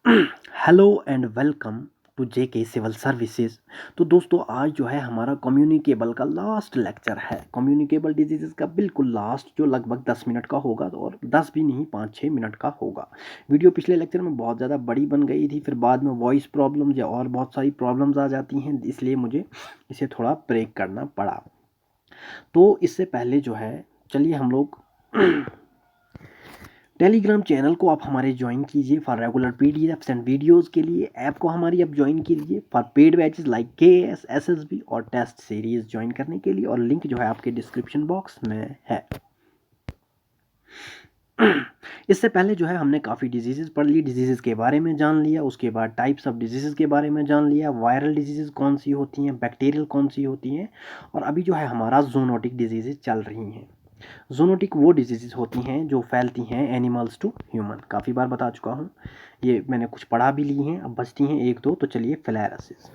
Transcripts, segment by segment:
Hello and welcome to JK civil services. तो दोस्तों आज जो है हमारा कम्युनिकेबल का लास्ट लेक्चर है। कम्युनिकेबल डिजीज़ का बिल्कुल लास्ट जो लगभग 10 मिनट का होगा, तो और 10 भी नहीं 5-6 मिनट का होगा। वीडियो पिछले लेक्चर में बहुत ज़्यादा बड़ी बन गई थी, फिर बाद में वॉइस प्रॉब्लम्स या और बहुत सारी प्रॉब्लम्स आ जाती हैं, इसलिए मुझे इसे थोड़ा ब्रेक करना पड़ा। तो इससे पहले जो है चलिए हम लोग टेलीग्राम चैनल को आप हमारे ज्वाइन कीजिए for regular PDFs and videos के लिए। ऐप को हमारी अब ज्वाइन कीजिए for paid batches like KS, SSB और टेस्ट सीरीज ज्वाइन करने के लिए, और लिंक जो है आपके डिस्क्रिप्शन बॉक्स में है। इससे पहले जो है हमने काफ़ी डिजीज़ पढ़ ली, डिजीज़ के बारे में जान लिया, उसके बाद टाइप्स ऑफ डिजीज़ के बारे में जान लिया, वायरल डिजीज़ कौन सी होती हैं, बैक्टीरियल कौन सी होती हैं, और अभी जो है हमारा जूनोटिक डिजीज़ चल रही हैं। जूनोटिक वो डिजीज़ होती हैं जो फैलती हैं एनिमल्स टू ह्यूमन, काफ़ी बार बता चुका हूँ, ये मैंने कुछ पढ़ा भी ली हैं, अब बचती हैं एक दो। तो चलिए फिलेरियासिस।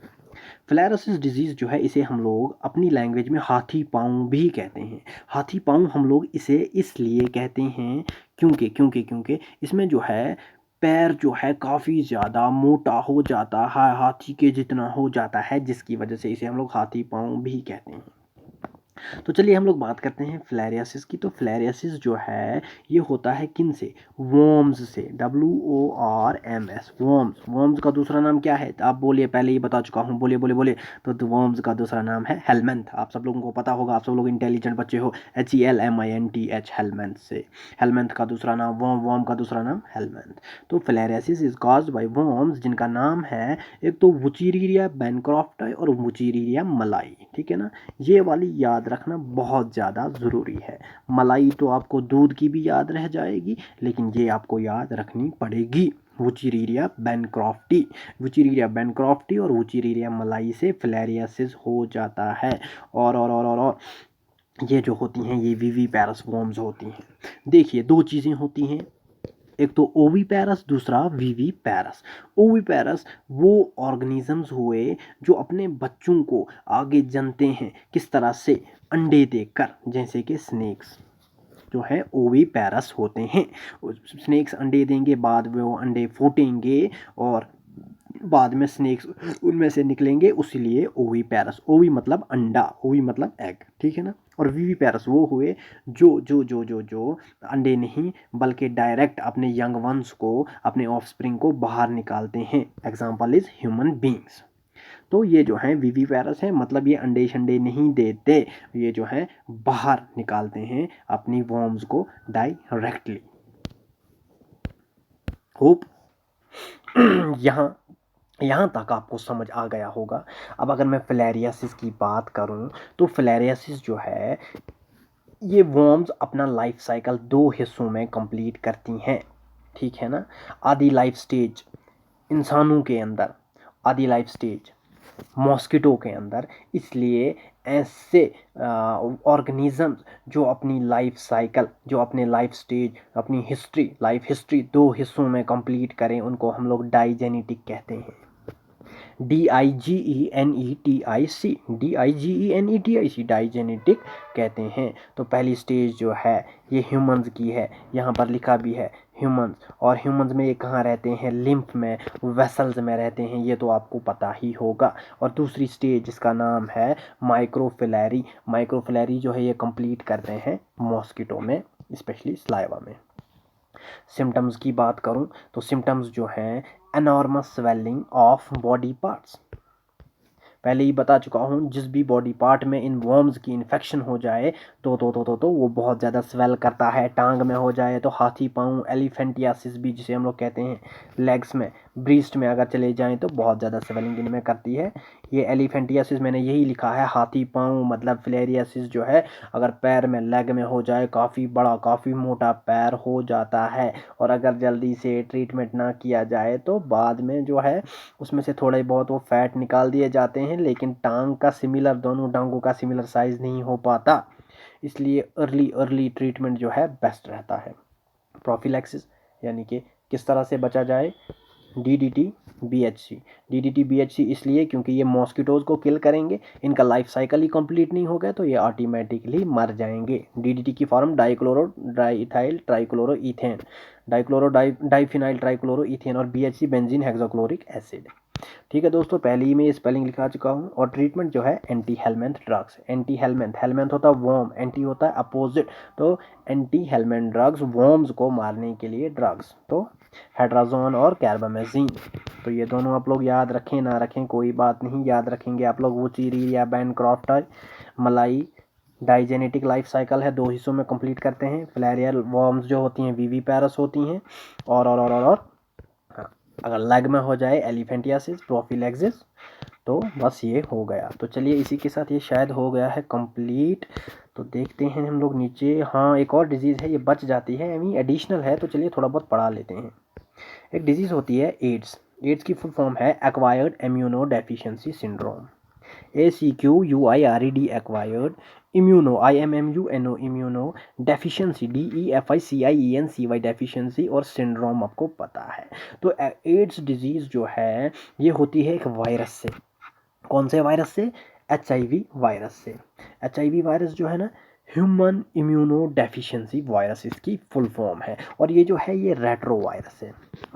फिलेरियासिस डिजीज़ जो है इसे हम लोग अपनी लैंग्वेज में हाथी पाँव भी कहते हैं। हाथी पाँव हम लोग इसे इसलिए कहते हैं क्योंकि इसमें जो है पैर जो है काफ़ी ज़्यादा मोटा हो जाता है, हाथी के जितना हो जाता है, जिसकी वजह से इसे हम लोग हाथी पाँव भी कहते हैं। तो चलिए हम लोग बात करते हैं फिलेरियासिस की। तो फिलेरियासिस जो है ये होता है किन से? वॉर्म्स से। WORMS, worms. वॉर्म्स का दूसरा नाम क्या है? आप बोलिए, पहले ही बता चुका हूँ, बोलिए बोलिए बोलिए। तो वॉर्म्स का दूसरा नाम है हेलमेंथ। आप सब लोगों को पता होगा, आप सब लोग इंटेलिजेंट बच्चे हो। HELMINTH, हेलमेंथ से। हेलमेंथ का दूसरा नाम वॉर्म, वॉर्म का दूसरा नाम हेलमेंथ। तो filariasis is caused by worms, जिनका नाम है एक तो वुचीरिया बैनक्रॉफ्टी और वुचीरिया मलाई, ठीक है ना। ये वाली याद रखना बहुत ज़्यादा ज़रूरी है। मलाई तो आपको दूध की भी याद रह जाएगी, लेकिन ये आपको याद रखनी पड़ेगी। वुचीरिया बैनक्रॉफ्टी, वुचीरिया बैनक्रॉफ्टी और वुचीरिया मलाई से फिलेरियासिस हो जाता है। और ये जो होती हैं ये विविपैरस वॉर्म्स होती हैं। देखिए दो चीज़ें होती हैं, एक तो ओविपेरस, दूसरा विविपेरस। ओविपेरस वो ऑर्गेनिजम्स हुए जो अपने बच्चों को आगे जनते हैं किस तरह से? अंडे देकर, जैसे कि स्नेक्स जो है ओविपेरस होते हैं। स्नेक्स अंडे देंगे, बाद में वो अंडे फूटेंगे और बाद में स्नेक्स उनमें से निकलेंगे, उसीलिए ओविपेरस। ओवी मतलब अंडा, ओवी मतलब एग, ठीक है ना। और विविपेरस वो हुए जो अंडे नहीं बल्कि डायरेक्ट अपने यंग वंस को, अपने ऑफस्प्रिंग को बाहर निकालते हैं। Example is human beings. तो ये जो है विविपेरस है, मतलब ये अंडे शंडे नहीं देते, ये जो है बाहर निकालते हैं अपनी वॉर्म्स को डायरेक्टली। होप यहाँ तक आपको समझ आ गया होगा। अब अगर मैं फिलेरियासिस की बात करूँ तो फिलेरियासिस जो है ये वॉर्म्स अपना लाइफ साइकिल दो हिस्सों में कंप्लीट करती हैं, ठीक है ना। आधी लाइफ स्टेज इंसानों के अंदर, आधी लाइफ स्टेज मॉस्किटो के अंदर। इसलिए ऐसे ऑर्गेनिजम्स जो अपनी लाइफ साइकिल, जो अपने लाइफ स्टेज, अपनी हिस्ट्री, लाइफ हिस्ट्री दो हिस्सों में कंप्लीट करें, उनको हम लोग डाइजेनेटिक कहते हैं। DIGENETIC डाइजेनेटिक कहते हैं। तो पहली स्टेज जो है ये ह्यूमंस की है, यहाँ पर लिखा भी है ह्यूमंस। और ह्यूमंस में ये कहाँ रहते हैं? लिम्फ में, वेसल्स में रहते हैं, ये तो आपको पता ही होगा। और दूसरी स्टेज जिसका नाम है माइक्रोफिलरी, माइक्रोफिलरी जो है ये कंप्लीट करते हैं मॉस्किटो में, स्पेशली स्लाइवा में। सिम्टम्स की बात करूं तो सिम्टम्स जो हैं enormous swelling of body parts, पहले ही बता चुका हूँ, जिस भी बॉडी पार्ट में इन वॉर्म्स की इन्फेक्शन हो जाए तो वो बहुत ज़्यादा स्वेल करता है। टांग में हो जाए तो हाथी पाँव, एलिफेंटियासिस भी जिसे हम लोग कहते हैं, लेग्स में, ब्रीस्ट में अगर चले जाएं तो बहुत ज़्यादा स्वेलिंग इनमें करती है। ये एलिफेंटियासिस मैंने यही लिखा है, हाथी पाँव मतलब फिलेरियासिस जो है अगर पैर में, लेग में हो जाए, काफ़ी बड़ा काफ़ी मोटा पैर हो जाता है, और अगर जल्दी से ट्रीटमेंट ना किया जाए तो बाद में जो है उसमें से थोड़े बहुत वो फैट निकाल दिए जाते हैं, लेकिन टांग का सिमिलर, दोनों टांगों का सिमिलर साइज नहीं हो पाता। इसलिए अर्ली ट्रीटमेंट जो है बेस्ट रहता है। प्रोफिलैक्सिस यानी कि किस तरह से बचा जाए? DDT BHC। DDT BHC इसलिए क्योंकि ये मॉस्किटोज़ को किल करेंगे, इनका लाइफ साइकिल ही कंप्लीट नहीं हो गया तो ये ऑटोमेटिकली मर जाएंगे। DDT की फॉर्म डाइक्लोरो डाइइथाइल ट्राइक्लोरोईथेन, डाइफिनाइल ट्राइक्लोरोईथेन, और BHC बेंजीन हेक्साक्लोरिक एसिड। ठीक है दोस्तों, पहले ही मैं स्पेलिंग लिखा चुका हूँ। और ट्रीटमेंट जो है anti helminth drugs. Anti helminth, helminth होता है वर्म, एंटी होता है अपोजिट, तो एंटी हेलमेंथ ड्रग्स वर्म्स को मारने के लिए ड्रग्स, तो हेड्राजोन और कार्बामेजिन। तो ये दोनों आप लोग याद रखें ना रखें कोई बात नहीं, याद रखेंगे आप लोग। वुचिरिया बैनक्रॉफ्ट मलाई डाइजेनेटिक लाइफ साइकिल है, 2 हिस्सों में कंप्लीट करते हैं। फिलेरियल वर्म्स जो होती हैं विविपैरस होती हैं, और हाँ, अगर लेग में हो जाए एलिफेंटियासिस प्रोफिलैक्सिस, तो बस ये हो गया। तो चलिए इसी के साथ ये शायद हो गया है कंप्लीट। तो देखते हैं हम लोग नीचे। हाँ, एक और डिजीज़ है, ये बच जाती है, यानी एडिशनल है, तो चलिए थोड़ा बहुत पढ़ा लेते हैं। एक डिजीज़ होती है एड्स। एड्स की फुल फॉर्म है acquired immuno deficiency syndrome. ACQUIRED acquired immuno IMMUNO immuno deficiency DEFICIENCY deficiency, और सिंड्रोम आपको पता है। तो एड्स डिजीज़ जो है ये होती है एक वायरस से। कौन से वायरस से? HIV वायरस से। HIV वायरस जो है ना, ह्यूमन इम्यूनो डेफिशिएंसी वायरस इसकी फुल फॉर्म है। और ये जो है ये रेट्रो वायरस है,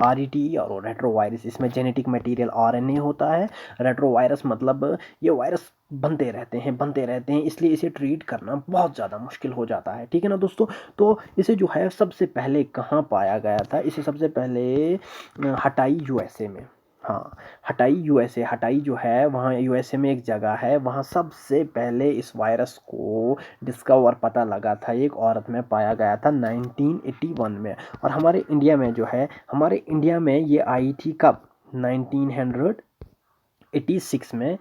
RETE और रेट्रो वायरस। इसमें जेनेटिक मटेरियल RNA होता है। रेट्रो वायरस मतलब ये वायरस बनते रहते हैं, इसलिए इसे ट्रीट करना बहुत ज़्यादा मुश्किल हो जाता है। ठीक है ना दोस्तों। तो इसे जो है सबसे पहले कहाँ पाया गया था? इसे सबसे पहले हटाई USA में। हाँ, हटाई USA, हटाई जो है वहाँ USA में एक जगह है, वहाँ सबसे पहले इस वायरस को डिस्कवर पता लगा था, एक औरत में पाया गया था 1981 में। और हमारे इंडिया में जो है, हमारे इंडिया में ये आई थी कब? 1986 में।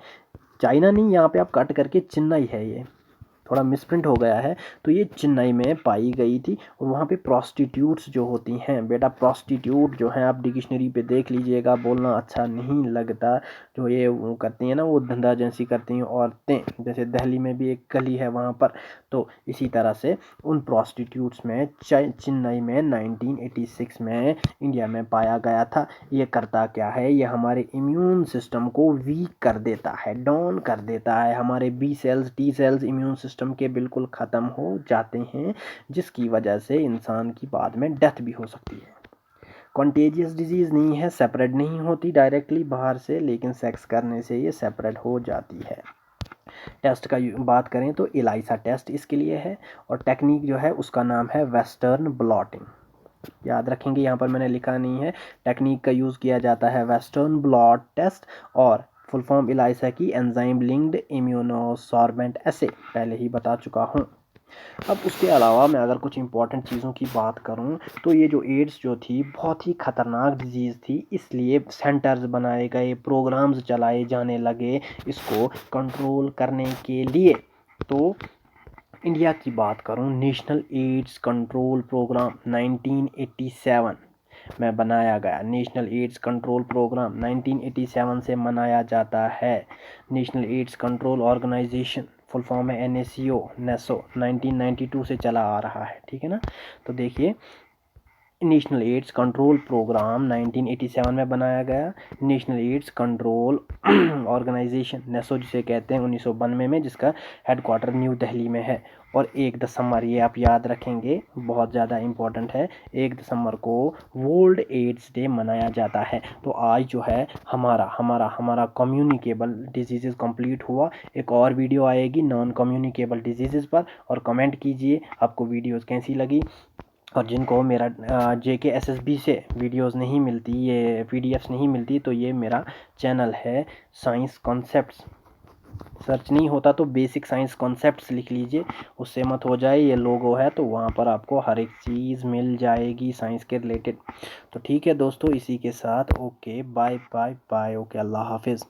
चाइना नहीं, यहाँ पे आप कट करके चेन्नई है, ये थोड़ा मिसप्रिंट हो गया है। तो ये चेन्नई में पाई गई थी। और वहाँ पे प्रोस्टिट्यूट्स जो होती हैं, बेटा प्रोस्टिट्यूट जो हैं, आप डिक्शनरी पे देख लीजिएगा, बोलना अच्छा नहीं लगता। जो ये वो करती हैं ना, वो धंधा एजेंसी करती हैं औरतें, जैसे दिल्ली में भी एक गली है वहाँ पर। तो इसी तरह से उन प्रोस्टिट्यूट्स में चेन्नई में 1986 में इंडिया में पाया गया था। ये करता क्या है? ये हमारे इम्यून सिस्टम को वीक कर देता है, डाउन कर देता है। हमारे B cells T cells immune system के बिल्कुल ख़त्म हो जाते हैं, जिसकी वजह से इंसान की बाद में डेथ भी हो सकती है। कॉन्टेजियस डिजीज़ नहीं है, सेपरेट नहीं होती डायरेक्टली बाहर से, लेकिन सेक्स करने से ये सेपरेट हो जाती है। टेस्ट का बात करें तो ELISA टेस्ट इसके लिए है। और टेक्निक जो है उसका नाम है वेस्टर्न ब्लॉटिंग। याद रखेंगे, यहाँ पर मैंने लिखा नहीं है। टेक्निक का यूज़ किया जाता है वेस्टर्न ब्लॉट टेस्ट, और फुल फॉर्म ELISA की एंजाइम लिंक्ड इम्यूनोसॉर्बेंट एसे, पहले ही बता चुका हूँ। अब उसके अलावा मैं अगर कुछ इंपॉर्टेंट चीज़ों की बात करूं, तो ये जो एड्स जो थी बहुत ही ख़तरनाक डिजीज़ थी, इसलिए सेंटर्स बनाए गए, प्रोग्राम्स चलाए जाने लगे इसको कंट्रोल करने के लिए। तो इंडिया की बात करूं, नेशनल एड्स कंट्रोल प्रोग्राम 1987 में बनाया गया। नेशनल एड्स कंट्रोल प्रोग्राम 1987 से मनाया जाता है। National AIDS control organisation full form है NACO, नेसो 1992 से चला आ रहा है। ठीक है ना। तो देखिए, नेशनल एड्स कंट्रोल प्रोग्राम 1987 में बनाया गया। National AIDS control organisation NACO जिसे कहते हैं 1992 में, जिसका हेडक्वार्टर न्यू दिल्ली में है। और 1 दिसंबर, ये आप याद रखेंगे, बहुत ज़्यादा इम्पोर्टेंट है, 1 दिसंबर को वर्ल्ड एड्स डे मनाया जाता है। तो आज जो है हमारा कम्युनिकेबल डिजीज़ कंप्लीट हुआ। एक और वीडियो आएगी नॉन कम्युनिकेबल डिजीज़ पर, और कमेंट कीजिए आपको वीडियोज़ कैसी लगी। और जिनको मेरा JK SSB से वीडियोस नहीं मिलती, ये PDFs नहीं मिलती, तो ये मेरा चैनल है साइंस कॉन्सेप्ट्स। सर्च नहीं होता तो बेसिक साइंस कॉन्सेप्ट्स लिख लीजिए, उससे मत हो जाए। ये लोगो है, तो वहाँ पर आपको हर एक चीज़ मिल जाएगी साइंस के रिलेटेड। तो ठीक है दोस्तों, इसी के साथ okay, bye bye bye, okay, अल्लाह हाफिज़।